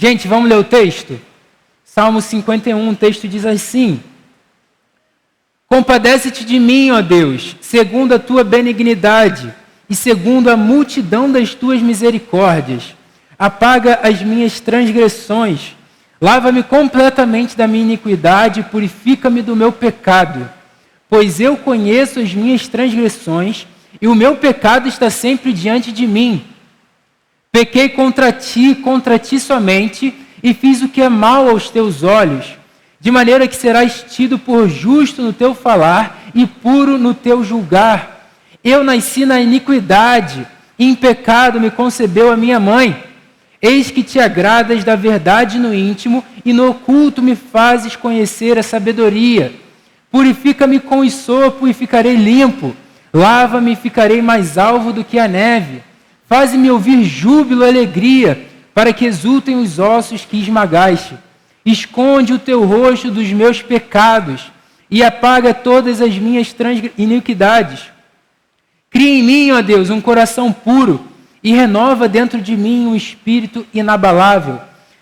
Gente, vamos ler o texto? Salmo 51, o texto diz assim: Compadece-te de mim, ó Deus, segundo a tua benignidade e segundo a multidão das tuas misericórdias. Apaga as minhas transgressões, lava-me completamente da minha iniquidade e purifica-me do meu pecado. Pois eu conheço as minhas transgressões e o meu pecado está sempre diante de mim. Pequei contra ti somente, e fiz o que é mal aos teus olhos, de maneira que serás tido por justo no teu falar e puro no teu julgar. Eu nasci na iniquidade, e em pecado me concebeu a minha mãe. Eis que te agradas da verdade no íntimo, e no oculto me fazes conhecer a sabedoria. Purifica-me com hisopo e ficarei limpo. Lava-me e ficarei mais alvo do que a neve. Faze-me ouvir júbilo e alegria, para que exultem os ossos que esmagaste. Esconde o teu rosto dos meus pecados e apaga todas as minhas iniquidades. Cria em mim, ó Deus, um coração puro e renova dentro de mim um espírito inabalável.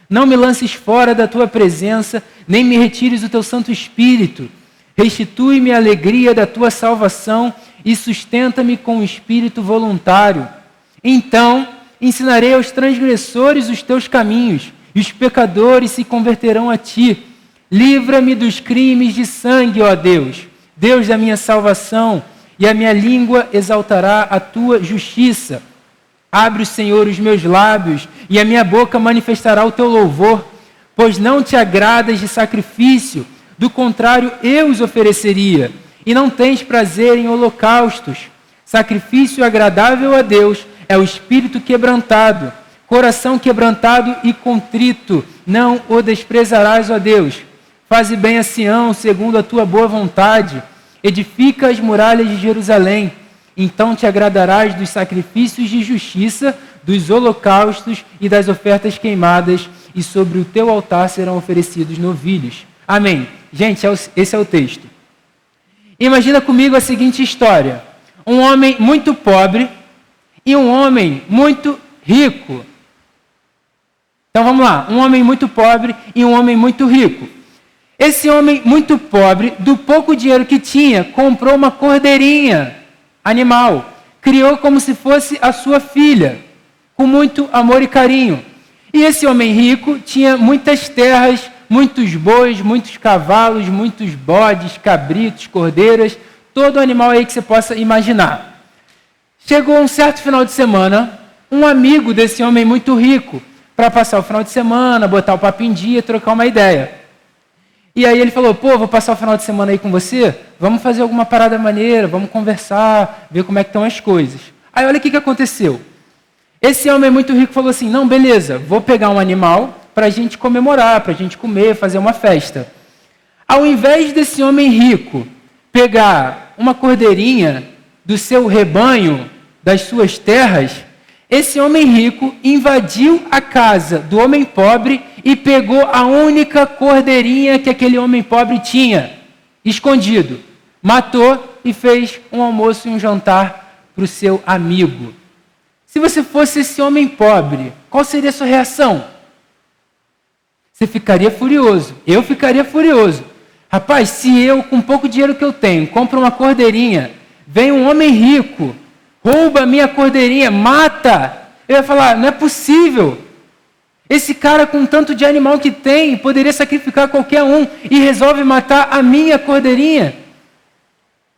Não me lances fora da tua presença, nem me retires o teu Santo Espírito. Restitui-me a alegria da tua salvação e sustenta-me com o espírito voluntário. Então ensinarei aos transgressores os teus caminhos, e os pecadores se converterão a ti. Livra-me dos crimes de sangue, ó Deus, Deus da minha salvação, e a minha língua exaltará a tua justiça. Abre, Senhor, os meus lábios, e a minha boca manifestará o teu louvor, pois não te agradas de sacrifício, do contrário eu os ofereceria, e não tens prazer em holocaustos. Sacrifício agradável a Deus é o espírito quebrantado, coração quebrantado e contrito, não o desprezarás, ó Deus. Faze bem a Sião, segundo a tua boa vontade, edifica as muralhas de Jerusalém. Então te agradarás dos sacrifícios de justiça, dos holocaustos e das ofertas queimadas, e sobre o teu altar serão oferecidos novilhos. Amém. Gente, esse é o texto. Imagina comigo a seguinte história: um homem muito pobre e um homem muito rico. Então vamos lá, um homem muito pobre e um homem muito rico. Esse homem muito pobre, do pouco dinheiro que tinha, comprou uma cordeirinha animal, criou como se fosse a sua filha, com muito amor e carinho. E esse homem rico tinha muitas terras, muitos bois, muitos cavalos, muitos bodes, cabritos, cordeiras, todo animal aí que você possa imaginar. Chegou um certo final de semana, um amigo desse homem muito rico, para passar o final de semana, botar o papo em dia, trocar uma ideia. E aí ele falou: pô, vou passar o final de semana aí com você, vamos fazer alguma parada maneira, vamos conversar, ver como é que estão as coisas. Aí olha o que aconteceu. Esse homem muito rico falou assim: não, beleza, vou pegar um animal para a gente comemorar, para a gente comer, fazer uma festa. Ao invés desse homem rico pegar uma cordeirinha do seu rebanho, das suas terras, esse homem rico invadiu a casa do homem pobre e pegou a única cordeirinha que aquele homem pobre tinha, escondido. Matou e fez um almoço e um jantar para o seu amigo. Se você fosse esse homem pobre, qual seria a sua reação? Você ficaria furioso. Eu ficaria furioso. Rapaz, se eu, com pouco dinheiro que eu tenho, compro uma cordeirinha, vem um homem rico, rouba a minha cordeirinha, mata. Eu ia falar: não é possível. Esse cara, com tanto de animal que tem, poderia sacrificar qualquer um e resolve matar a minha cordeirinha.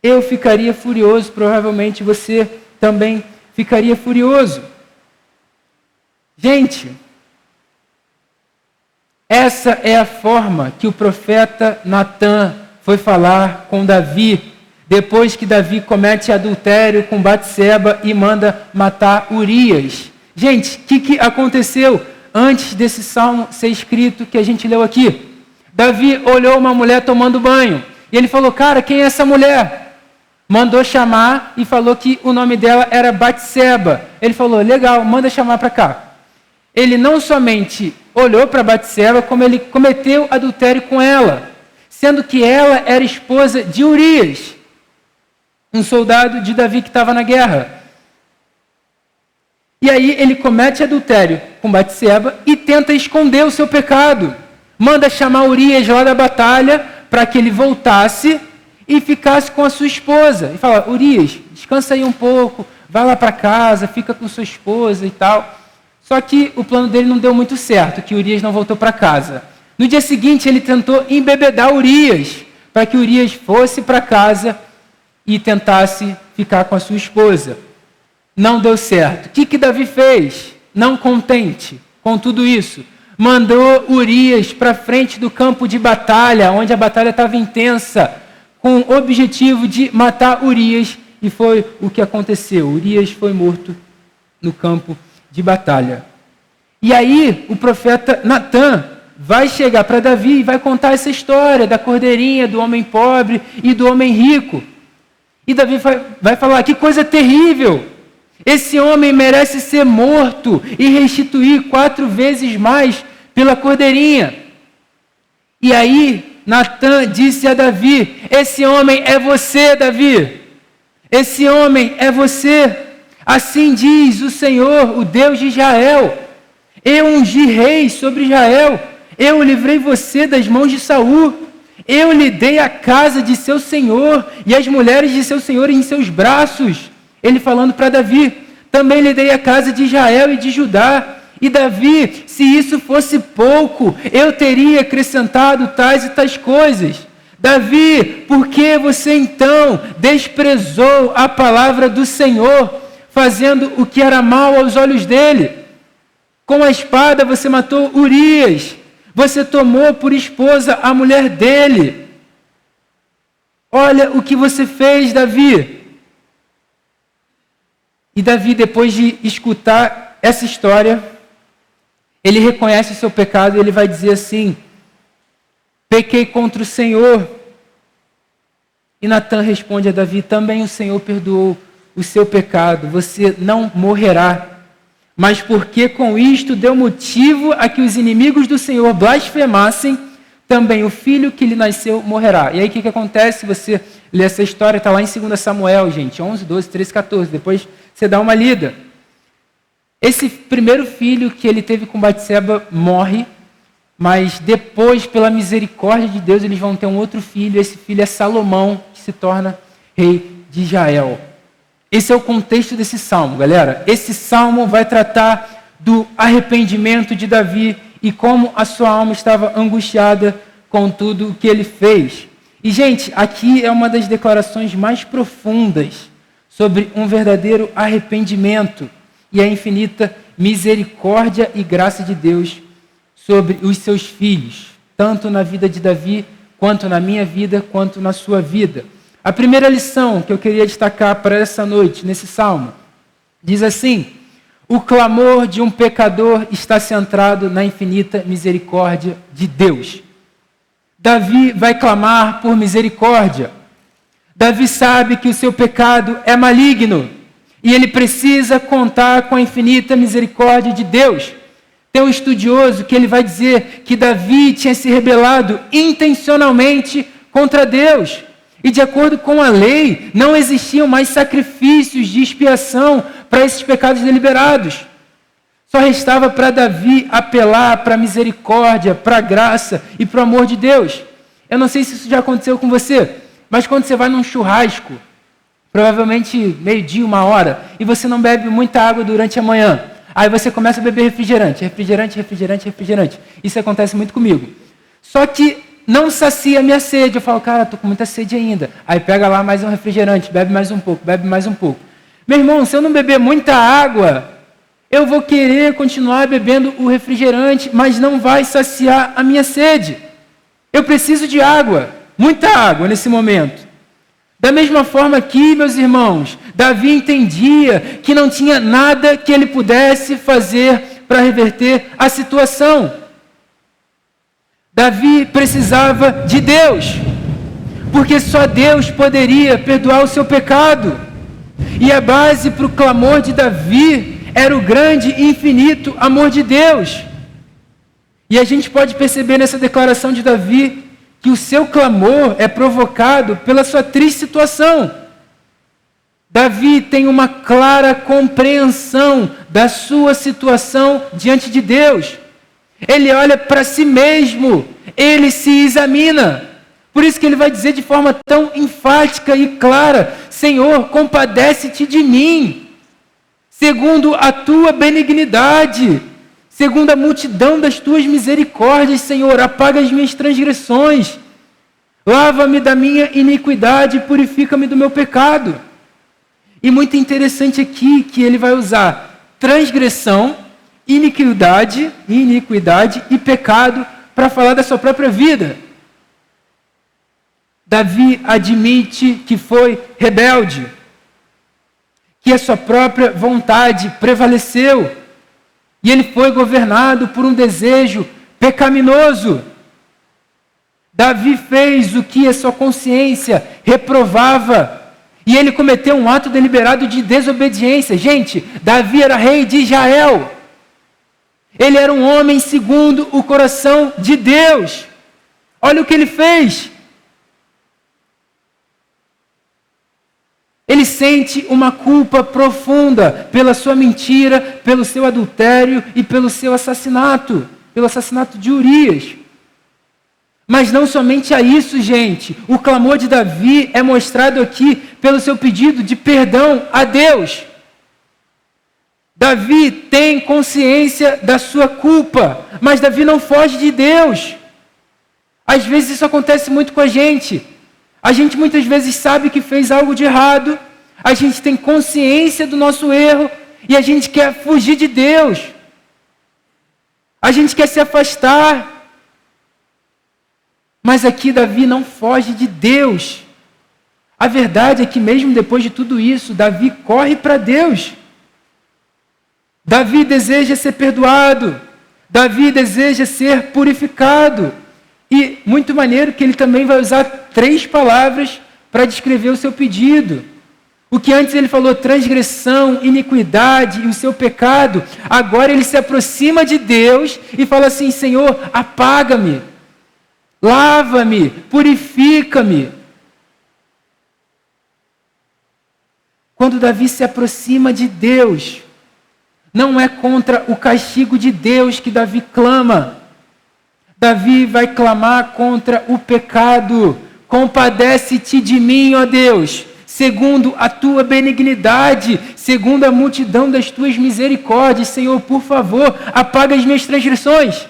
Eu ficaria furioso, provavelmente você também ficaria furioso. Gente, essa é a forma que o profeta Natã foi falar com Davi, depois que Davi comete adultério com Batseba e manda matar Urias. Gente, o que aconteceu antes desse salmo ser escrito que a gente leu aqui? Davi olhou uma mulher tomando banho e ele falou: cara, quem é essa mulher? Mandou chamar e falou que o nome dela era Batseba. Ele falou: legal, manda chamar para cá. Ele não somente olhou para Batseba, como ele cometeu adultério com ela, sendo que ela era esposa de Urias, um soldado de Davi que estava na guerra. E aí ele comete adultério com Batseba e tenta esconder o seu pecado. Manda chamar Urias lá da batalha para que ele voltasse e ficasse com a sua esposa. E fala, Urias, descansa aí um pouco, vai lá para casa, fica com sua esposa e tal. Só que o plano dele não deu muito certo, que Urias não voltou para casa. No dia seguinte ele tentou embebedar Urias, para que Urias fosse para casa e tentasse ficar com a sua esposa. Não deu certo. O que Davi fez? Não contente com tudo isso, mandou Urias para frente do campo de batalha, onde a batalha estava intensa, com o objetivo de matar Urias, e foi o que aconteceu. Urias foi morto no campo de batalha. E aí o profeta Natã vai chegar para Davi e vai contar essa história da cordeirinha, do homem pobre e do homem rico. E Davi vai falar, que coisa terrível! Esse homem merece ser morto e restituir 4 vezes mais pela cordeirinha. E aí Natã disse a Davi, esse homem é você, Davi. Esse homem é você. Assim diz o Senhor, o Deus de Israel. Eu ungi rei sobre Israel. Eu livrei você das mãos de Saul. Eu lhe dei a casa de seu senhor e as mulheres de seu senhor em seus braços. Ele falando para Davi, também lhe dei a casa de Israel e de Judá. E Davi, se isso fosse pouco, eu teria acrescentado tais e tais coisas. Davi, por que você então desprezou a palavra do Senhor, fazendo o que era mal aos olhos dele? Com a espada você matou Urias. Você tomou por esposa a mulher dele. Olha o que você fez, Davi. E Davi, depois de escutar essa história, ele reconhece o seu pecado e ele vai dizer assim, pequei contra o Senhor. E Natã responde a Davi, também o Senhor perdoou o seu pecado, você não morrerá. Mas porque com isto deu motivo a que os inimigos do Senhor blasfemassem, também o filho que lhe nasceu morrerá. E aí o que acontece? Você lê essa história, está lá em 2 Samuel, gente, 11, 12, 13, 14. Depois você dá uma lida. Esse primeiro filho que ele teve com Batseba morre, mas depois, pela misericórdia de Deus, eles vão ter um outro filho. Esse filho é Salomão, que se torna rei de Israel. Esse é o contexto desse salmo, galera. Esse salmo vai tratar do arrependimento de Davi e como a sua alma estava angustiada com tudo o que ele fez. E, gente, aqui é uma das declarações mais profundas sobre um verdadeiro arrependimento e a infinita misericórdia e graça de Deus sobre os seus filhos, tanto na vida de Davi, quanto na minha vida, quanto na sua vida. A primeira lição que eu queria destacar para essa noite, nesse salmo, diz assim, o clamor de um pecador está centrado na infinita misericórdia de Deus. Davi vai clamar por misericórdia. Davi sabe que o seu pecado é maligno e ele precisa contar com a infinita misericórdia de Deus. Tem um estudioso que ele vai dizer que Davi tinha se rebelado intencionalmente contra Deus. E de acordo com a lei, não existiam mais sacrifícios de expiação para esses pecados deliberados. Só restava para Davi apelar para a misericórdia, para a graça e para o amor de Deus. Eu não sei se isso já aconteceu com você, mas quando você vai num churrasco, provavelmente 12:00, 1h, e você não bebe muita água durante a manhã, aí você começa a beber refrigerante. Isso acontece muito comigo. Só que não sacia a minha sede. Eu falo, cara, estou com muita sede ainda. Aí pega lá mais um refrigerante, bebe mais um pouco. Meu irmão, se eu não beber muita água, eu vou querer continuar bebendo o refrigerante, mas não vai saciar a minha sede. Eu preciso de água, muita água nesse momento. Da mesma forma aqui, meus irmãos, Davi entendia que não tinha nada que ele pudesse fazer para reverter a situação. Davi precisava de Deus, porque só Deus poderia perdoar o seu pecado. E a base para o clamor de Davi era o grande e infinito amor de Deus. E a gente pode perceber nessa declaração de Davi que o seu clamor é provocado pela sua triste situação. Davi tem uma clara compreensão da sua situação diante de Deus. Ele olha para si mesmo, ele se examina. Por isso que ele vai dizer de forma tão enfática e clara: Senhor, compadece-te de mim, segundo a tua benignidade, segundo a multidão das tuas misericórdias, Senhor, apaga as minhas transgressões, lava-me da minha iniquidade e purifica-me do meu pecado. E muito interessante aqui que ele vai usar transgressão, iniquidade e pecado para falar da sua própria vida. Davi admite que foi rebelde, que a sua própria vontade prevaleceu, e ele foi governado por um desejo pecaminoso. Davi fez o que a sua consciência reprovava, e ele cometeu um ato deliberado de desobediência. Gente, Davi era rei de Israel. Ele era um homem segundo o coração de Deus. Olha o que ele fez. Ele sente uma culpa profunda pela sua mentira, pelo seu adultério e pelo seu assassinato, pelo assassinato de Urias. Mas não somente a isso, gente. O clamor de Davi é mostrado aqui pelo seu pedido de perdão a Deus. Davi tem consciência da sua culpa, mas Davi não foge de Deus. Às vezes isso acontece muito com a gente. A gente muitas vezes sabe que fez algo de errado, a gente tem consciência do nosso erro e a gente quer fugir de Deus. A gente quer se afastar. Mas aqui Davi não foge de Deus. A verdade é que mesmo depois de tudo isso, Davi corre para Deus. Davi deseja ser perdoado. Davi deseja ser purificado. E muito maneiro que ele também vai usar 3 palavras para descrever o seu pedido. O que antes ele falou transgressão, iniquidade e o seu pecado, agora ele se aproxima de Deus e fala assim: Senhor, apaga-me, lava-me, purifica-me. Quando Davi se aproxima de Deus, não é contra o castigo de Deus que Davi clama. Davi vai clamar contra o pecado. Compadece-te de mim, ó Deus, segundo a tua benignidade, segundo a multidão das tuas misericórdias. Senhor, por favor, apaga as minhas transgressões.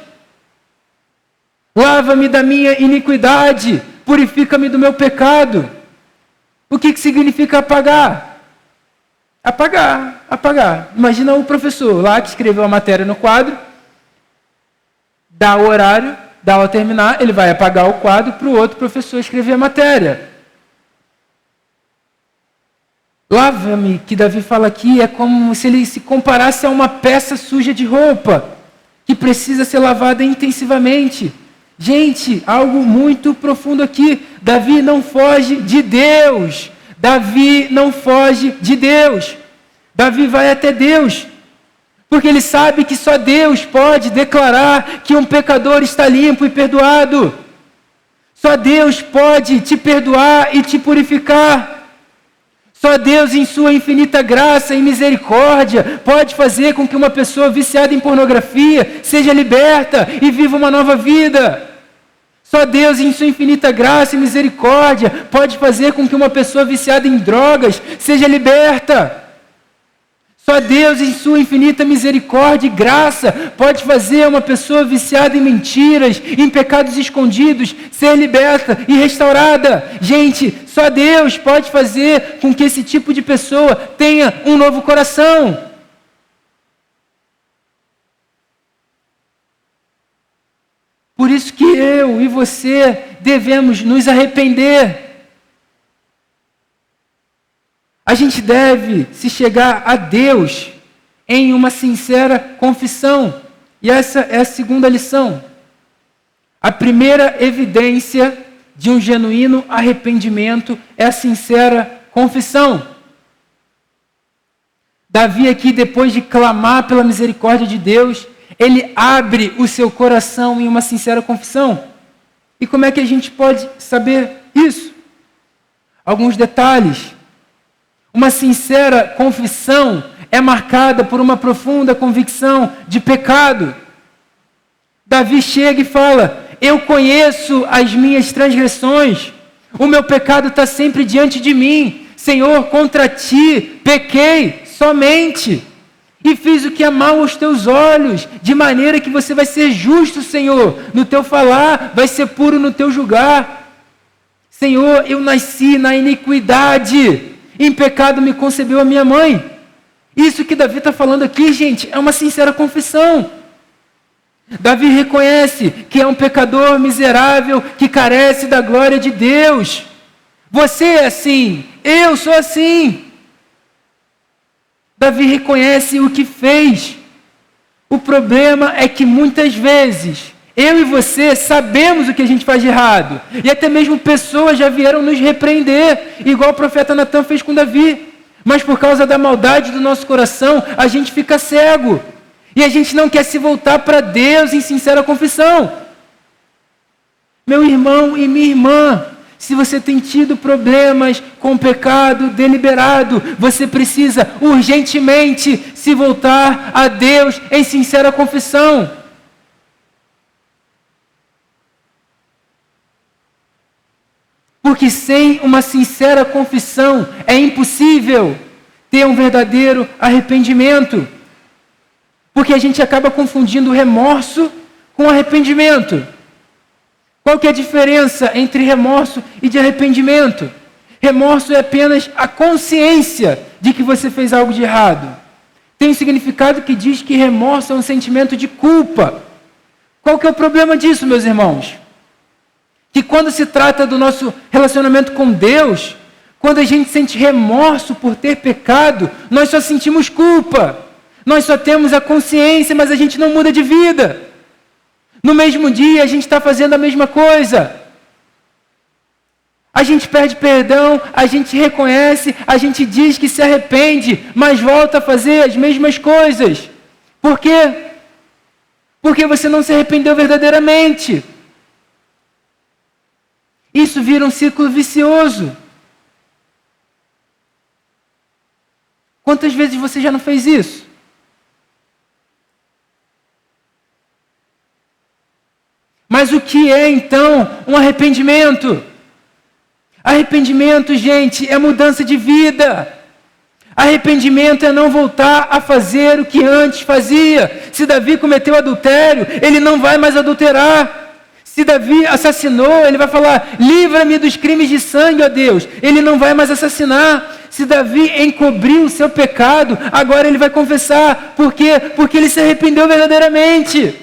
Lava-me da minha iniquidade, purifica-me do meu pecado. O que significa apagar? Apagar. Imagina o professor lá que escreveu a matéria no quadro, dá o horário, dá ao terminar, ele vai apagar o quadro para o outro professor escrever a matéria. Lava-me, que Davi fala aqui, é como se ele se comparasse a uma peça suja de roupa, que precisa ser lavada intensivamente. Gente, algo muito profundo aqui. Davi não foge de Deus. Davi não foge de Deus. Davi vai até Deus, porque ele sabe que só Deus pode declarar que um pecador está limpo e perdoado. Só Deus pode te perdoar e te purificar. Só Deus, em sua infinita graça e misericórdia, pode fazer com que uma pessoa viciada em pornografia seja liberta e viva uma nova vida. Só Deus, em sua infinita graça e misericórdia, pode fazer com que uma pessoa viciada em drogas seja liberta. Só Deus, em sua infinita misericórdia e graça, pode fazer uma pessoa viciada em mentiras, em pecados escondidos, ser liberta e restaurada. Gente, só Deus pode fazer com que esse tipo de pessoa tenha um novo coração. Por isso que eu e você devemos nos arrepender. A gente deve se chegar a Deus em uma sincera confissão. E essa é a segunda lição. A primeira evidência de um genuíno arrependimento é a sincera confissão. Davi aqui, depois de clamar pela misericórdia de Deus, ele abre o seu coração em uma sincera confissão. E como é que a gente pode saber isso? Alguns detalhes. Uma sincera confissão é marcada por uma profunda convicção de pecado. Davi chega e fala: eu conheço as minhas transgressões, o meu pecado está sempre diante de mim. Senhor, contra ti pequei somente, e fiz o que é mal aos teus olhos, de maneira que você vai ser justo, Senhor, no teu falar, vai ser puro no teu julgar. Senhor, eu nasci na iniquidade, em pecado me concebeu a minha mãe. Isso que Davi está falando aqui, gente, é uma sincera confissão. Davi reconhece que é um pecador miserável, que carece da glória de Deus. Você é assim, eu sou assim. Davi reconhece o que fez. O problema é que muitas vezes, eu e você sabemos o que a gente faz de errado. E até mesmo pessoas já vieram nos repreender, igual o profeta Natan fez com Davi. Mas por causa da maldade do nosso coração, a gente fica cego. E a gente não quer se voltar para Deus em sincera confissão. Meu irmão e minha irmã, se você tem tido problemas com pecado deliberado, você precisa urgentemente se voltar a Deus em sincera confissão. Porque sem uma sincera confissão é impossível ter um verdadeiro arrependimento. Porque a gente acaba confundindo remorso com arrependimento. Qual que é a diferença entre remorso e de arrependimento? Remorso é apenas a consciência de que você fez algo de errado. Tem um significado que diz que remorso é um sentimento de culpa. Qual que é o problema disso, meus irmãos? Que quando se trata do nosso relacionamento com Deus, quando a gente sente remorso por ter pecado, nós só sentimos culpa. Nós só temos a consciência, mas a gente não muda de vida. No mesmo dia, a gente está fazendo a mesma coisa. A gente pede perdão, a gente reconhece, a gente diz que se arrepende, mas volta a fazer as mesmas coisas. Por quê? Porque você não se arrependeu verdadeiramente. Isso vira um ciclo vicioso. Quantas vezes você já não fez isso? Mas o que é, então, um arrependimento? Arrependimento, gente, é mudança de vida. Arrependimento é não voltar a fazer o que antes fazia. Se Davi cometeu adultério, ele não vai mais adulterar. Se Davi assassinou, ele vai falar: livra-me dos crimes de sangue, ó Deus. Ele não vai mais assassinar. Se Davi encobriu o seu pecado, agora ele vai confessar. Por quê? Porque ele se arrependeu verdadeiramente.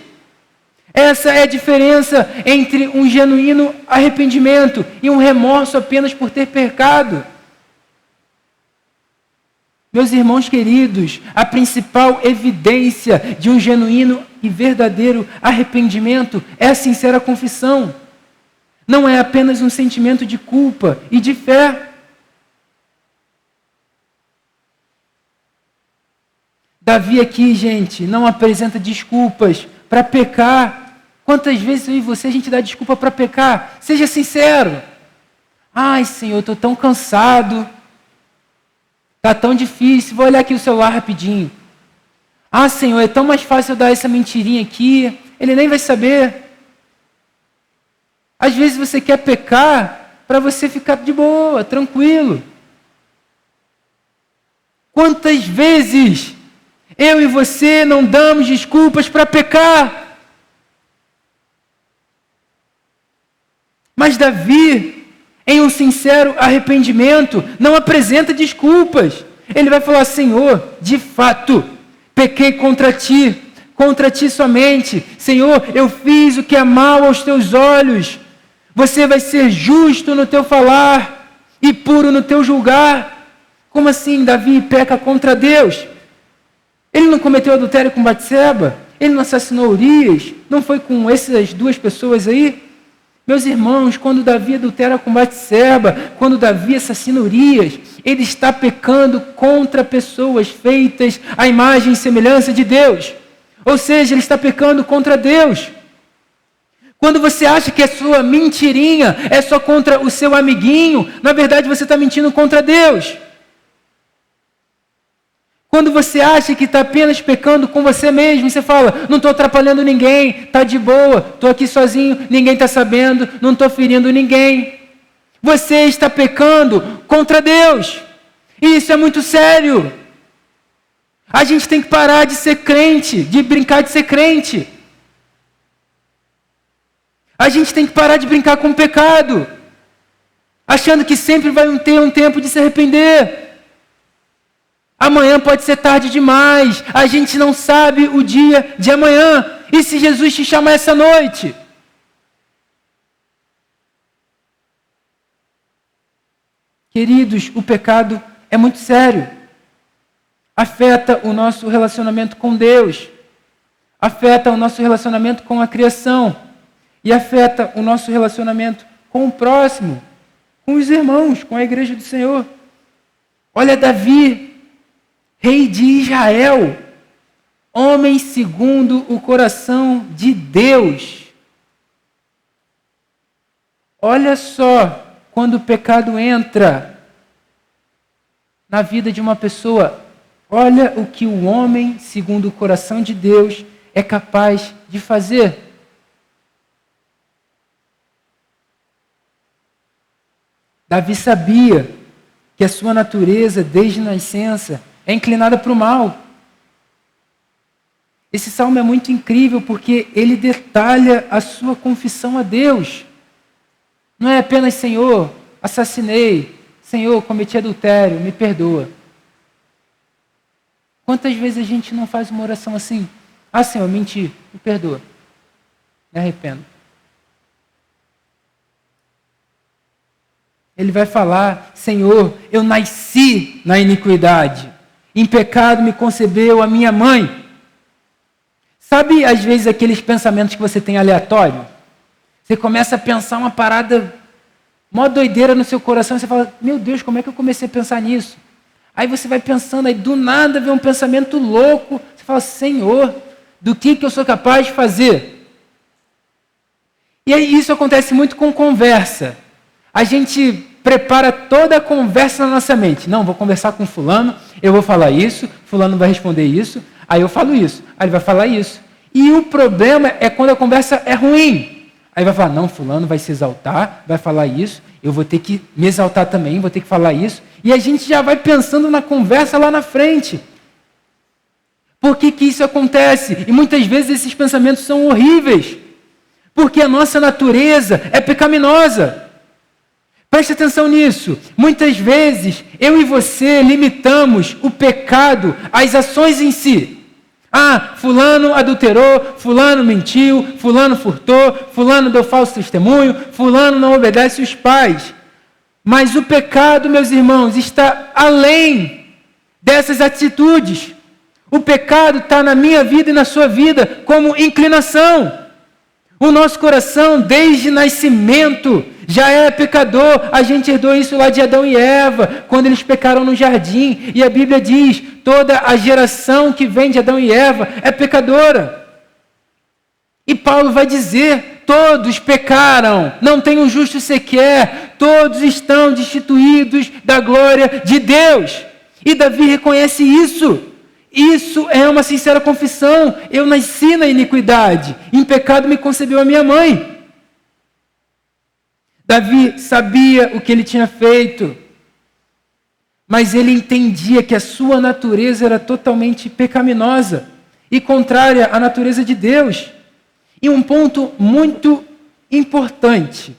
Essa é a diferença entre um genuíno arrependimento e um remorso apenas por ter pecado. Meus irmãos queridos, a principal evidência de um genuíno e verdadeiro arrependimento é a sincera confissão. Não é apenas um sentimento de culpa e de fé. Davi aqui, gente, não apresenta desculpas para pecar. Quantas vezes eu e você a gente dá desculpa para pecar? Seja sincero. Ai, Senhor, eu estou tão cansado. Está tão difícil. Vou olhar aqui o celular rapidinho. Ah, Senhor, é tão mais fácil eu dar essa mentirinha aqui. Ele nem vai saber. Às vezes você quer pecar para você ficar de boa, tranquilo. Quantas vezes eu e você não damos desculpas para pecar? Mas Davi, em um sincero arrependimento, não apresenta desculpas. Ele vai falar: Senhor, de fato, pequei contra ti somente. Senhor, eu fiz o que é mal aos teus olhos. Você vai ser justo no teu falar e puro no teu julgar. Como assim Davi peca contra Deus? Ele não cometeu adultério com Batseba? Ele não assassinou Urias? Não foi com essas duas pessoas aí? Meus irmãos, quando Davi adultera com Batseba, quando Davi assassina Urias, ele está pecando contra pessoas feitas à imagem e semelhança de Deus. Ou seja, ele está pecando contra Deus. Quando você acha que a sua mentirinha é só contra o seu amiguinho, na verdade você está mentindo contra Deus. Quando você acha que está apenas pecando com você mesmo, você fala, não estou atrapalhando ninguém, está de boa, estou aqui sozinho, ninguém está sabendo, não estou ferindo ninguém. Você está pecando contra Deus. E isso é muito sério. A gente tem que parar de ser crente, de brincar de ser crente. A gente tem que parar de brincar com o pecado, achando que sempre vai ter um tempo de se arrepender. Amanhã pode ser tarde demais. A gente não sabe o dia de amanhã. E se Jesus te chamar essa noite? Queridos, o pecado é muito sério. Afeta o nosso relacionamento com Deus. Afeta o nosso relacionamento com a criação. E afeta o nosso relacionamento com o próximo, com os irmãos, com a igreja do Senhor. Olha Davi, rei de Israel, homem segundo o coração de Deus. Olha só, quando o pecado entra na vida de uma pessoa, olha o que o homem segundo o coração de Deus é capaz de fazer. Davi sabia que a sua natureza, desde nascença, é inclinada para o mal. Esse salmo é muito incrível porque ele detalha a sua confissão a Deus. Não é apenas, Senhor, assassinei, Senhor, cometi adultério, me perdoa. Quantas vezes a gente não faz uma oração assim? Ah, Senhor, menti, me perdoa, me arrependo. Ele vai falar, Senhor, eu nasci na iniquidade. Em pecado me concebeu a minha mãe. Sabe, às vezes, aqueles pensamentos que você tem aleatório? Você começa a pensar uma parada, mó doideira no seu coração, e você fala, meu Deus, como é que eu comecei a pensar nisso? Aí você vai pensando, aí do nada vem um pensamento louco, você fala, Senhor, do que eu sou capaz de fazer? E aí isso acontece muito com conversa. A gente prepara toda a conversa na nossa mente. Não, vou conversar com fulano, eu vou falar isso, fulano vai responder isso, aí eu falo isso, aí ele vai falar isso. E o problema é quando a conversa é ruim. Aí vai falar, não, fulano vai se exaltar, vai falar isso, eu vou ter que me exaltar também, vou ter que falar isso. E a gente já vai pensando na conversa lá na frente. Por que isso acontece? E muitas vezes esses pensamentos são horríveis. Porque a nossa natureza é pecaminosa. Preste atenção nisso. Muitas vezes, eu e você limitamos o pecado às ações em si. Ah, fulano adulterou, fulano mentiu, fulano furtou, fulano deu falso testemunho, fulano não obedece os pais. Mas o pecado, meus irmãos, está além dessas atitudes. O pecado está na minha vida e na sua vida como inclinação. O nosso coração, desde nascimento, já é pecador. A gente herdou isso lá de Adão e Eva, quando eles pecaram no jardim. E a Bíblia diz, toda a geração que vem de Adão e Eva é pecadora. E Paulo vai dizer, todos pecaram, não tem um justo sequer, todos estão destituídos da glória de Deus. E Davi reconhece isso. Isso é uma sincera confissão. Eu nasci na iniquidade. Em pecado me concebeu a minha mãe. Davi sabia o que ele tinha feito. Mas ele entendia que a sua natureza era totalmente pecaminosa e contrária à natureza de Deus. E um ponto muito importante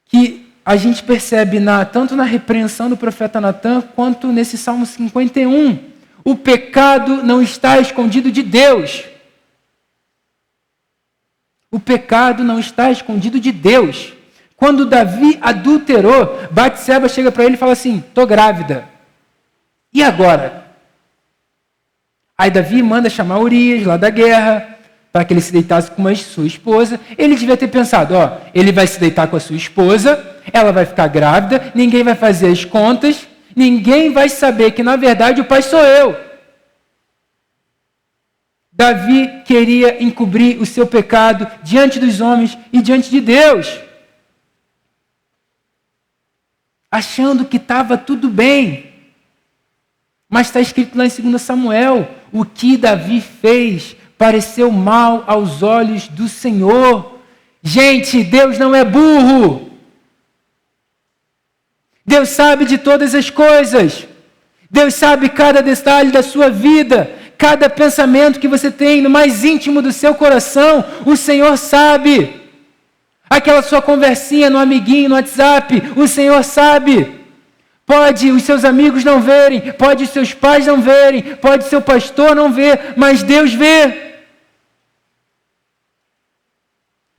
que a gente percebe tanto na repreensão do profeta Natan quanto nesse Salmo 51. O pecado não está escondido de Deus. O pecado não está escondido de Deus. Quando Davi adulterou, Batseba chega para ele e fala assim, estou grávida. E agora? Aí Davi manda chamar Urias lá da guerra, para que ele se deitasse com sua esposa. Ele devia ter pensado, ele vai se deitar com a sua esposa, ela vai ficar grávida, ninguém vai fazer as contas, ninguém vai saber que, na verdade, o pai sou eu. Davi queria encobrir o seu pecado diante dos homens e diante de Deus, achando que estava tudo bem. Mas está escrito lá em 2 Samuel, o que Davi fez pareceu mal aos olhos do Senhor. Gente, Deus não é burro. Deus sabe de todas as coisas. Deus sabe cada detalhe da sua vida, cada pensamento que você tem no mais íntimo do seu coração, o Senhor sabe. Aquela sua conversinha no amiguinho, no WhatsApp, o Senhor sabe. Pode os seus amigos não verem, pode os seus pais não verem, pode seu pastor não ver, mas Deus vê.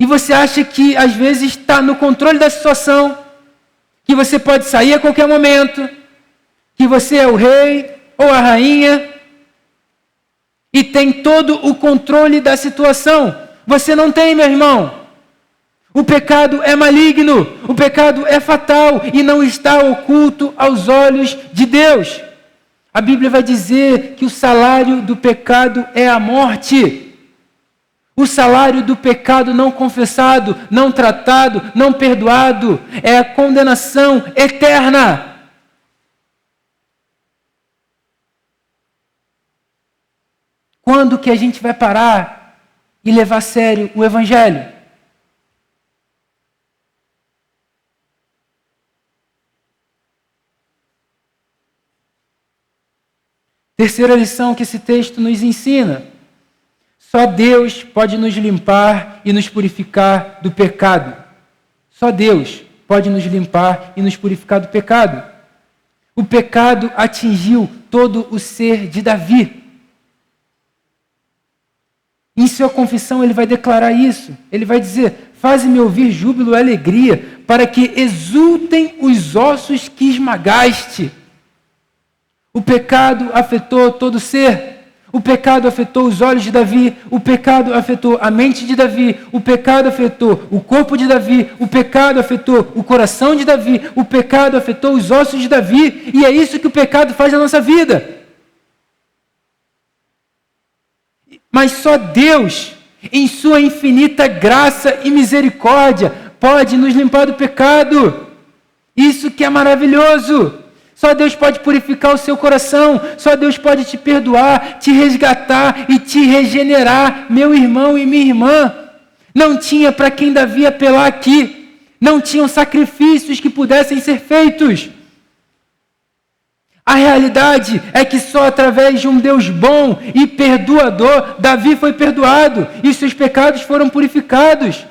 E você acha que às vezes está no controle da situação, que você pode sair a qualquer momento, que você é o rei ou a rainha e tem todo o controle da situação. Você não tem, meu irmão. O pecado é maligno, o pecado é fatal e não está oculto aos olhos de Deus. A Bíblia vai dizer que o salário do pecado é a morte. O salário do pecado não confessado, não tratado, não perdoado, é a condenação eterna. Quando que a gente vai parar e levar a sério o Evangelho? Terceira lição que esse texto nos ensina: só Deus pode nos limpar e nos purificar do pecado. Só Deus pode nos limpar e nos purificar do pecado. O pecado atingiu todo o ser de Davi. Em sua confissão ele vai declarar isso. Ele vai dizer: faze-me ouvir júbilo e alegria, para que exultem os ossos que esmagaste. O pecado afetou todo o ser. O pecado afetou os olhos de Davi, o pecado afetou a mente de Davi, o pecado afetou o corpo de Davi, o pecado afetou o coração de Davi, o pecado afetou os ossos de Davi, e é isso que o pecado faz na nossa vida. Mas só Deus, em sua infinita graça e misericórdia, pode nos limpar do pecado. Isso que é maravilhoso. Só Deus pode purificar o seu coração, só Deus pode te perdoar, te resgatar e te regenerar, meu irmão e minha irmã. Não tinha para quem Davi apelar aqui, não tinham sacrifícios que pudessem ser feitos. A realidade é que só através de um Deus bom e perdoador, Davi foi perdoado e seus pecados foram purificados.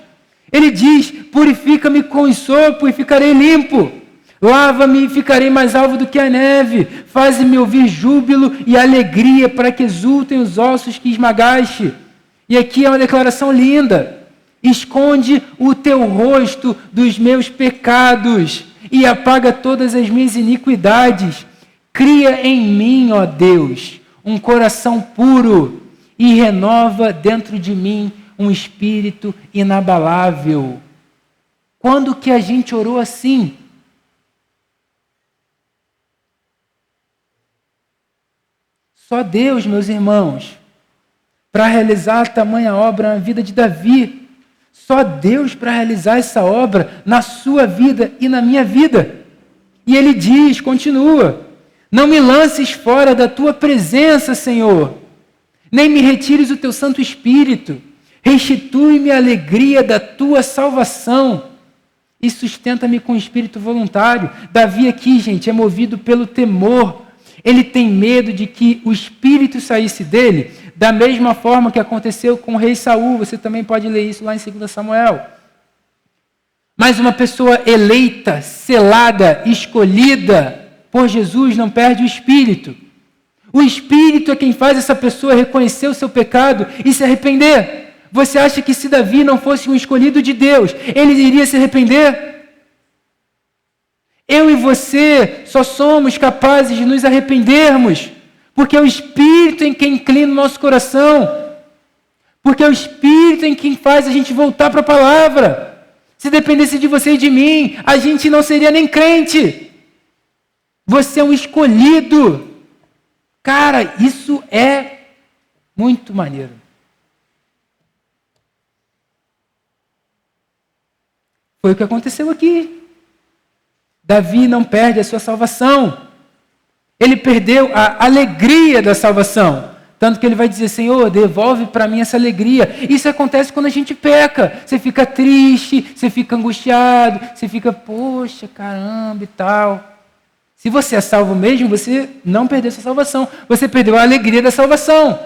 Ele diz: purifica-me com sopo e ficarei limpo. Lava-me e ficarei mais alvo do que a neve. Faze-me ouvir júbilo e alegria, para que exultem os ossos que esmagaste. E aqui é uma declaração linda. Esconde o teu rosto dos meus pecados e apaga todas as minhas iniquidades. Cria em mim, ó Deus, um coração puro e renova dentro de mim um espírito inabalável. Quando que a gente orou assim? Só Deus, meus irmãos, para realizar tamanha obra na vida de Davi. Só Deus para realizar essa obra na sua vida e na minha vida. E ele diz, continua: não me lances fora da tua presença, Senhor, nem me retires o teu Santo Espírito. Restitui-me a alegria da tua salvação e sustenta-me com espírito voluntário. Davi aqui, gente, é movido pelo temor. Ele tem medo de que o espírito saísse dele, da mesma forma que aconteceu com o rei Saul. Você também pode ler isso lá em 2 Samuel. Mas uma pessoa eleita, selada, escolhida por Jesus não perde o espírito. O espírito é quem faz essa pessoa reconhecer o seu pecado e se arrepender. Você acha que se Davi não fosse um escolhido de Deus, ele iria se arrepender? Eu e você só somos capazes de nos arrependermos porque é o Espírito em quem inclina o nosso coração, porque é o Espírito em quem faz a gente voltar para a palavra. Se dependesse de você e de mim, a gente não seria nem crente. Você é um escolhido. Cara, isso é muito maneiro. Foi o que aconteceu aqui. Davi não perde a sua salvação. Ele perdeu a alegria da salvação. Tanto que ele vai dizer, Senhor, devolve para mim essa alegria. Isso acontece quando a gente peca. Você fica triste, você fica angustiado, você fica, poxa, caramba e tal. Se você é salvo mesmo, você não perdeu sua salvação. Você perdeu a alegria da salvação.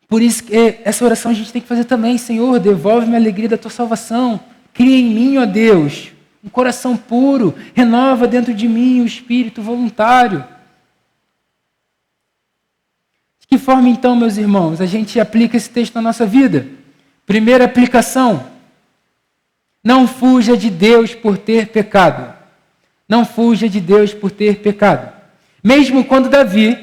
Por isso que essa oração a gente tem que fazer também. Senhor, devolve-me a alegria da tua salvação. Cria em mim, ó Deus, um coração puro. Renova dentro de mim o espírito voluntário. De que forma, então, meus irmãos, a gente aplica esse texto na nossa vida? Primeira aplicação. Não fuja de Deus por ter pecado. Não fuja de Deus por ter pecado. Mesmo quando Davi,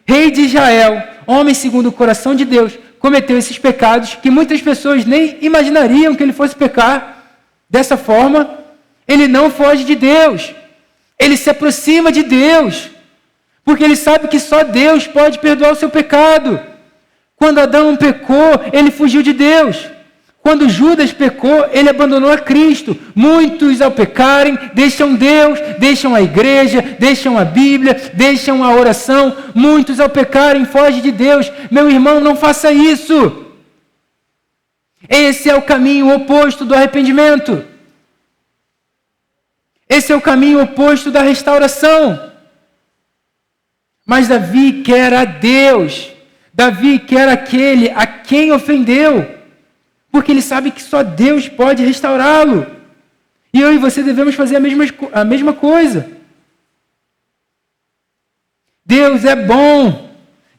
rei de Israel, homem segundo o coração de Deus, cometeu esses pecados que muitas pessoas nem imaginariam que ele fosse pecar dessa forma, ele não foge de Deus. Ele se aproxima de Deus, porque ele sabe que só Deus pode perdoar o seu pecado. Quando Adão pecou, ele fugiu de Deus. Quando Judas pecou, ele abandonou a Cristo. Muitos, ao pecarem, deixam Deus, deixam a igreja, deixam a Bíblia, deixam a oração. Muitos, ao pecarem, fogem de Deus. Meu irmão, não faça isso. Esse é o caminho oposto do arrependimento. Esse é o caminho oposto da restauração. Mas Davi quer a Deus. Davi quer aquele a quem ofendeu. Porque ele sabe que só Deus pode restaurá-lo. E eu e você devemos fazer a mesma coisa. Deus é bom.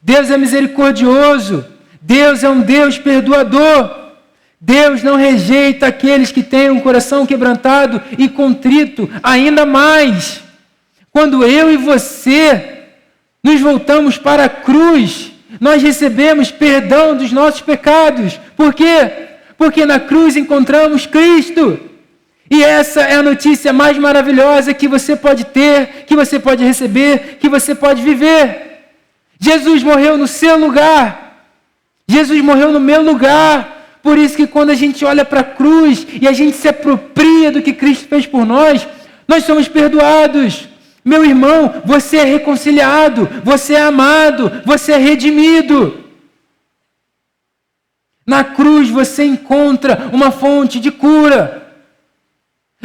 Deus é misericordioso. Deus é um Deus perdoador. Deus não rejeita aqueles que têm um coração quebrantado e contrito, ainda mais. Quando eu e você nos voltamos para a cruz, nós recebemos perdão dos nossos pecados. Por quê? Porque na cruz encontramos Cristo. E essa é a notícia mais maravilhosa que você pode ter, que você pode receber, que você pode viver. Jesus morreu no seu lugar. Jesus morreu no meu lugar. Por isso que quando a gente olha para a cruz e a gente se apropria do que Cristo fez por nós, nós somos perdoados. Meu irmão, você é reconciliado, você é amado, você é redimido. Na cruz você encontra uma fonte de cura.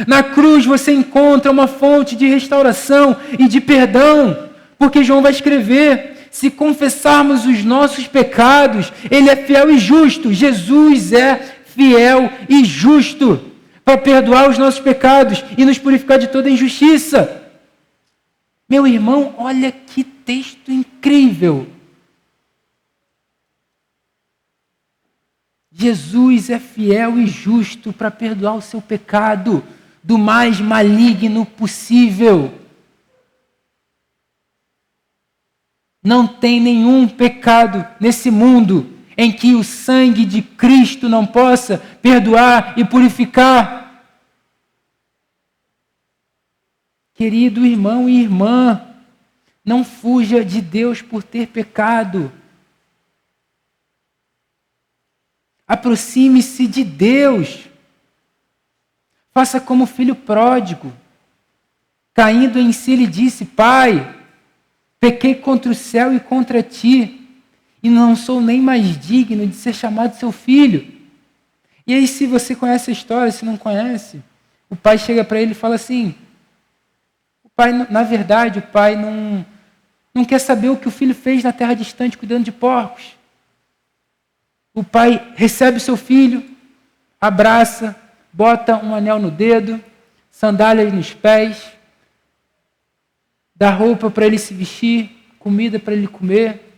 Na cruz você encontra uma fonte de restauração e de perdão. Porque João vai escrever, se confessarmos os nossos pecados, Ele é fiel e justo. Jesus é fiel e justo para perdoar os nossos pecados e nos purificar de toda injustiça. Meu irmão, olha que texto incrível. Jesus é fiel e justo para perdoar o seu pecado do mais maligno possível. Não tem nenhum pecado nesse mundo em que o sangue de Cristo não possa perdoar e purificar. Querido irmão e irmã, não fuja de Deus por ter pecado. Aproxime-se de Deus. Faça como o filho pródigo. Caindo em si, ele disse, Pai, pequei contra o céu e contra ti, e não sou nem mais digno de ser chamado seu filho. E aí, se você conhece a história, se não conhece, o pai chega para ele e fala assim, na verdade, o pai não quer saber o que o filho fez na terra distante cuidando de porcos. O pai recebe o seu filho, abraça, bota um anel no dedo, sandálias nos pés, dá roupa para ele se vestir, comida para ele comer.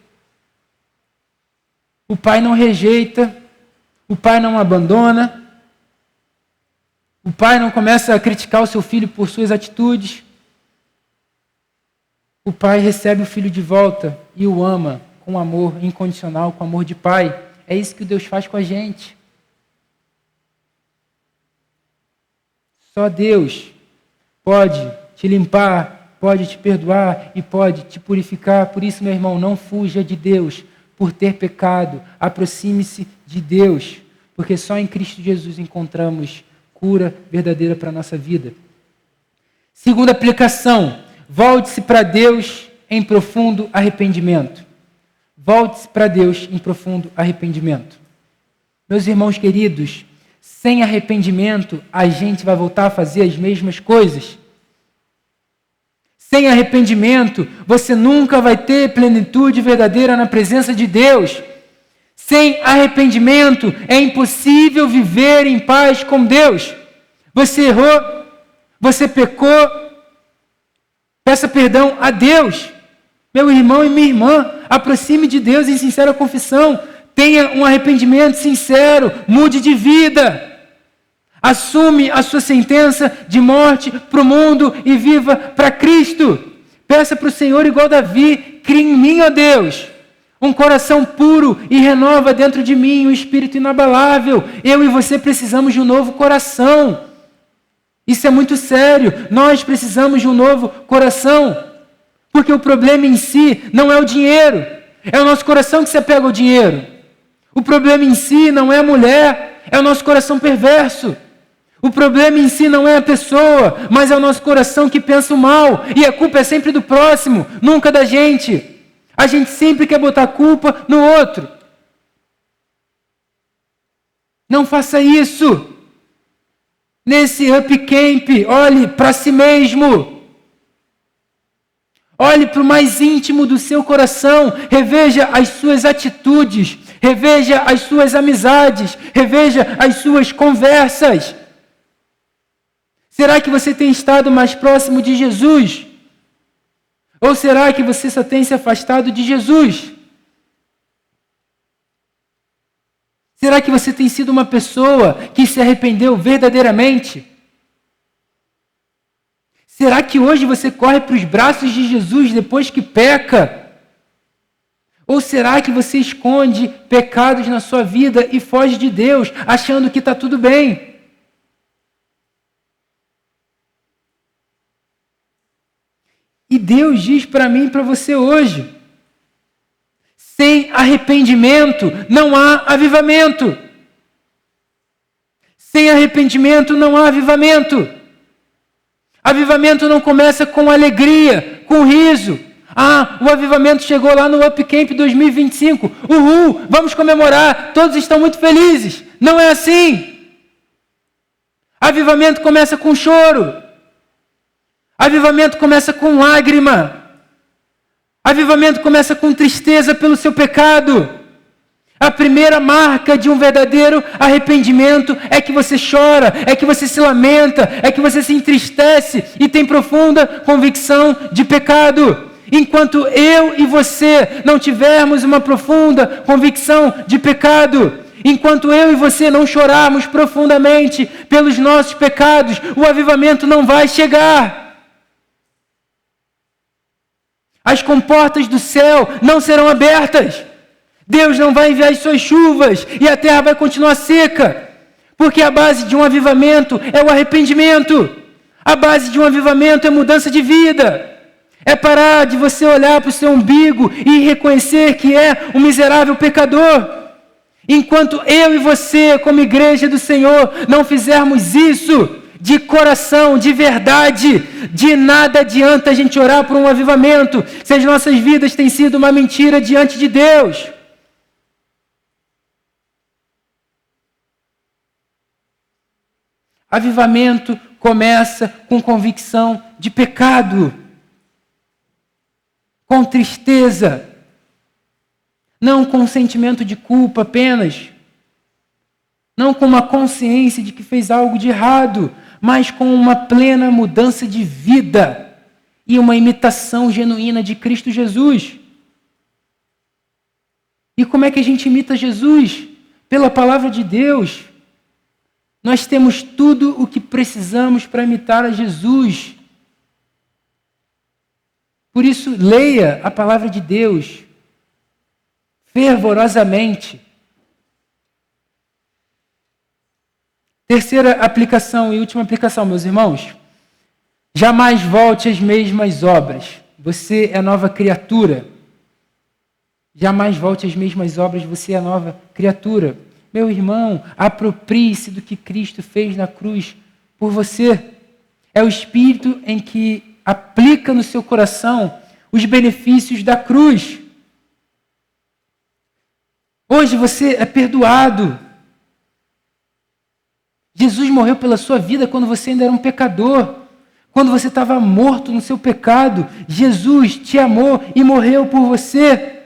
O pai não rejeita, o pai não abandona, o pai não começa a criticar o seu filho por suas atitudes. O pai recebe o filho de volta e o ama com amor incondicional, com amor de pai. É isso que Deus faz com a gente. Só Deus pode te limpar, pode te perdoar e pode te purificar. Por isso, meu irmão, não fuja de Deus por ter pecado. Aproxime-se de Deus, porque só em Cristo Jesus encontramos cura verdadeira para a nossa vida. Segunda aplicação, volte-se para Deus em profundo arrependimento. Volte-se para Deus em profundo arrependimento. Meus irmãos queridos, sem arrependimento, a gente vai voltar a fazer as mesmas coisas. Sem arrependimento, você nunca vai ter plenitude verdadeira na presença de Deus. Sem arrependimento, é impossível viver em paz com Deus. Você errou, você pecou, peça perdão a Deus. Meu irmão e minha irmã, aproxime de Deus em sincera confissão. Tenha um arrependimento sincero, mude de vida. Assume a sua sentença de morte para o mundo e viva para Cristo. Peça para o Senhor igual Davi, cria em mim, ó Deus, um coração puro e renova dentro de mim um espírito inabalável. Eu e você precisamos de um novo coração. Isso é muito sério. Nós precisamos de um novo coração. Porque o problema em si não é o dinheiro. É o nosso coração que se apega ao dinheiro. O problema em si não é a mulher. É o nosso coração perverso. O problema em si não é a pessoa, mas é o nosso coração que pensa o mal. E a culpa é sempre do próximo, nunca da gente. A gente sempre quer botar a culpa no outro. Não faça isso. Nesse Up Camp, olhe para si mesmo. Olhe para o mais íntimo do seu coração. Reveja as suas atitudes. Reveja as suas amizades. Reveja as suas conversas. Será que você tem estado mais próximo de Jesus? Ou será que você só tem se afastado de Jesus? Será que você tem sido uma pessoa que se arrependeu verdadeiramente? Será que hoje você corre para os braços de Jesus depois que peca? Ou será que você esconde pecados na sua vida e foge de Deus, achando que está tudo bem? E Deus diz para mim e para você hoje, sem arrependimento não há avivamento. Sem arrependimento não há avivamento. Avivamento não começa com alegria, com riso. Ah, o avivamento chegou lá no Up Camp 2025. Uhul, vamos comemorar, todos estão muito felizes. Não é assim. Avivamento começa com choro. Avivamento começa com lágrima. Avivamento começa com tristeza pelo seu pecado. A primeira marca de um verdadeiro arrependimento é que você chora, é que você se lamenta, é que você se entristece e tem profunda convicção de pecado. Enquanto eu e você não tivermos uma profunda convicção de pecado, enquanto eu e você não chorarmos profundamente pelos nossos pecados, o avivamento não vai chegar. As comportas do céu não serão abertas. Deus não vai enviar as suas chuvas e a terra vai continuar seca. Porque a base de um avivamento é o arrependimento. A base de um avivamento é mudança de vida. É parar de você olhar para o seu umbigo e reconhecer que é um miserável pecador. Enquanto eu e você, como igreja do Senhor, não fizermos isso de coração, de verdade, de nada adianta a gente orar por um avivamento se as nossas vidas têm sido uma mentira diante de Deus. Avivamento começa com convicção de pecado, com tristeza, não com sentimento de culpa apenas, não com uma consciência de que fez algo de errado, mas com uma plena mudança de vida e uma imitação genuína de Cristo Jesus. E como é que a gente imita Jesus? Pela palavra de Deus. Nós temos tudo o que precisamos para imitar a Jesus. Por isso, leia a palavra de Deus fervorosamente. Terceira aplicação e última aplicação, meus irmãos. Jamais volte às mesmas obras. Você é nova criatura. Jamais volte às mesmas obras, você é nova criatura. Meu irmão, aproprie-se do que Cristo fez na cruz por você. É o espírito em que aplica no seu coração os benefícios da cruz. Hoje você é perdoado. Jesus morreu pela sua vida quando você ainda era um pecador. Quando você estava morto no seu pecado, Jesus te amou e morreu por você.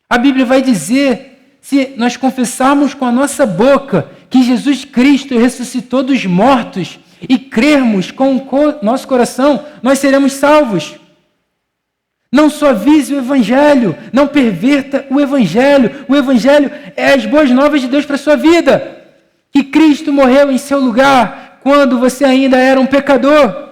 A Bíblia vai dizer, se nós confessarmos com a nossa boca que Jesus Cristo ressuscitou dos mortos e crermos com o nosso coração, nós seremos salvos. Não suavize o Evangelho, não perverta o Evangelho. O Evangelho é as boas novas de Deus para a sua vida. Que Cristo morreu em seu lugar quando você ainda era um pecador.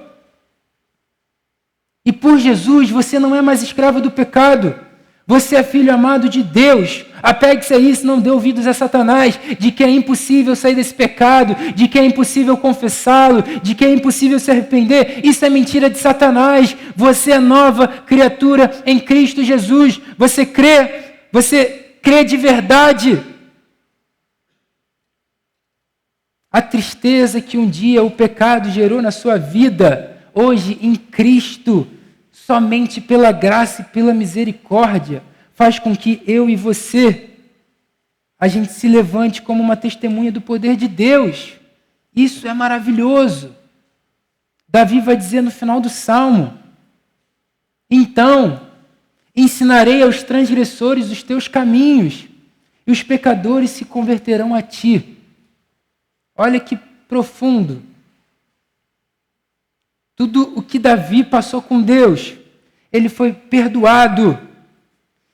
E por Jesus você não é mais escravo do pecado. Você é filho amado de Deus. Apegue-se a isso, não dê ouvidos a Satanás, de que é impossível sair desse pecado, de que é impossível confessá-lo, de que é impossível se arrepender. Isso é mentira de Satanás. Você é nova criatura em Cristo Jesus. Você crê de verdade. A tristeza que um dia o pecado gerou na sua vida, hoje em Cristo, somente pela graça e pela misericórdia, faz com que eu e você, a gente se levante como uma testemunha do poder de Deus. Isso é maravilhoso. Davi vai dizer no final do Salmo: então, ensinarei aos transgressores os teus caminhos, e os pecadores se converterão a ti. Olha que profundo. Tudo o que Davi passou com Deus, ele foi perdoado.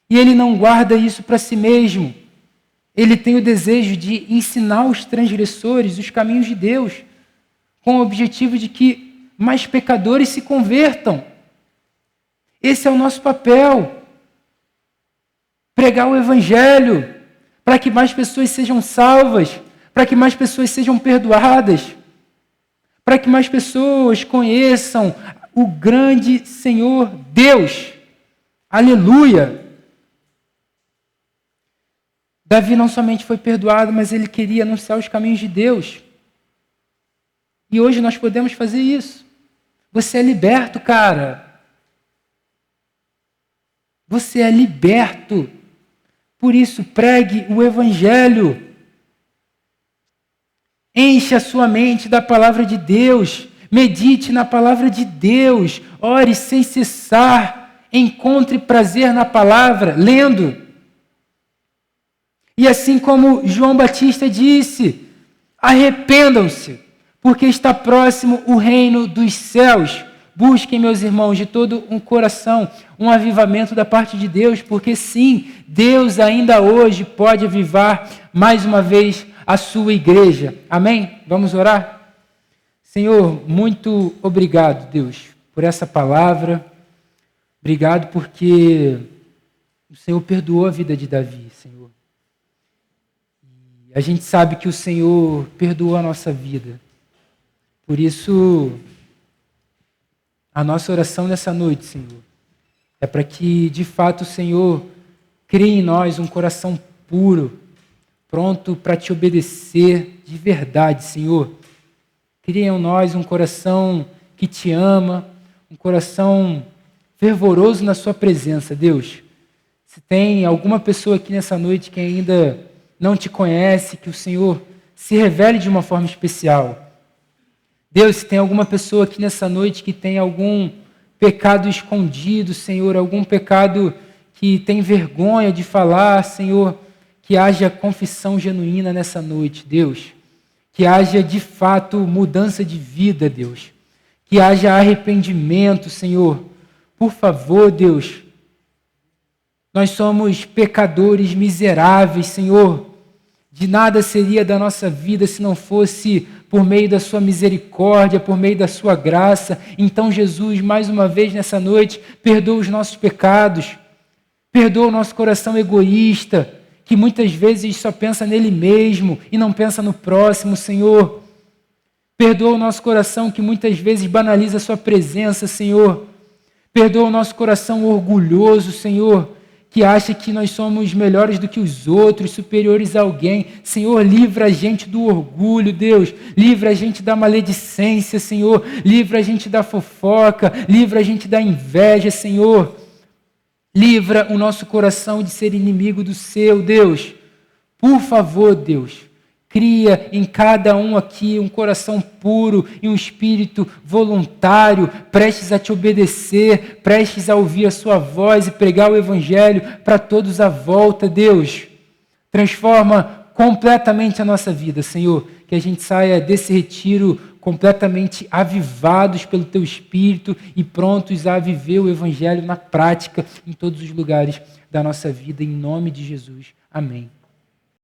E ele não guarda isso para si mesmo. Ele tem o desejo de ensinar os transgressores os caminhos de Deus, com o objetivo de que mais pecadores se convertam. Esse é o nosso papel. Pregar o Evangelho, para que mais pessoas sejam salvas, para que mais pessoas sejam perdoadas, para que mais pessoas conheçam o grande Senhor Deus. Aleluia! Davi não somente foi perdoado, mas ele queria anunciar os caminhos de Deus. E hoje nós podemos fazer isso. Você é liberto, cara. Você é liberto. Por isso, pregue o Evangelho. Enche a sua mente da palavra de Deus. Medite na palavra de Deus. Ore sem cessar. Encontre prazer na palavra, lendo. E assim como João Batista disse, arrependam-se, porque está próximo o reino dos céus. Busquem, meus irmãos, de todo um coração, um avivamento da parte de Deus, porque sim, Deus ainda hoje pode avivar mais uma vez a sua igreja. Amém? Vamos orar? Senhor, muito obrigado, Deus, por essa palavra. Obrigado porque o Senhor perdoou a vida de Davi, Senhor. A gente sabe que o Senhor perdoou a nossa vida. Por isso, a nossa oração nessa noite, Senhor, é para que, de fato, o Senhor crie em nós um coração puro, pronto para te obedecer de verdade, Senhor. Crie em nós um coração que te ama, um coração fervoroso na sua presença, Deus. Se tem alguma pessoa aqui nessa noite que ainda não te conhece, que o Senhor se revele de uma forma especial. Deus, se tem alguma pessoa aqui nessa noite que tem algum pecado escondido, Senhor, algum pecado que tem vergonha de falar, Senhor, que haja confissão genuína nessa noite, Deus. Que haja, de fato, mudança de vida, Deus. Que haja arrependimento, Senhor. Por favor, Deus. Nós somos pecadores miseráveis, Senhor. De nada seria da nossa vida se não fosse por meio da sua misericórdia, por meio da sua graça. Então, Jesus, mais uma vez nessa noite, perdoa os nossos pecados. Perdoa o nosso coração egoísta, que muitas vezes só pensa nele mesmo e não pensa no próximo, Senhor. Perdoa o nosso coração que muitas vezes banaliza a sua presença, Senhor. Perdoa o nosso coração orgulhoso, Senhor, que acha que nós somos melhores do que os outros, superiores a alguém. Senhor, livra a gente do orgulho, Deus. Livra a gente da maledicência, Senhor. Livra a gente da fofoca. Livra a gente da inveja, Senhor. Livra o nosso coração de ser inimigo do seu, Deus. Por favor, Deus. Cria em cada um aqui um coração puro e um espírito voluntário, prestes a te obedecer, prestes a ouvir a sua voz e pregar o evangelho para todos à volta, Deus. Transforma completamente a nossa vida, Senhor, que a gente saia desse retiro completamente avivados pelo teu espírito e prontos a viver o evangelho na prática em todos os lugares da nossa vida, em nome de Jesus. Amém.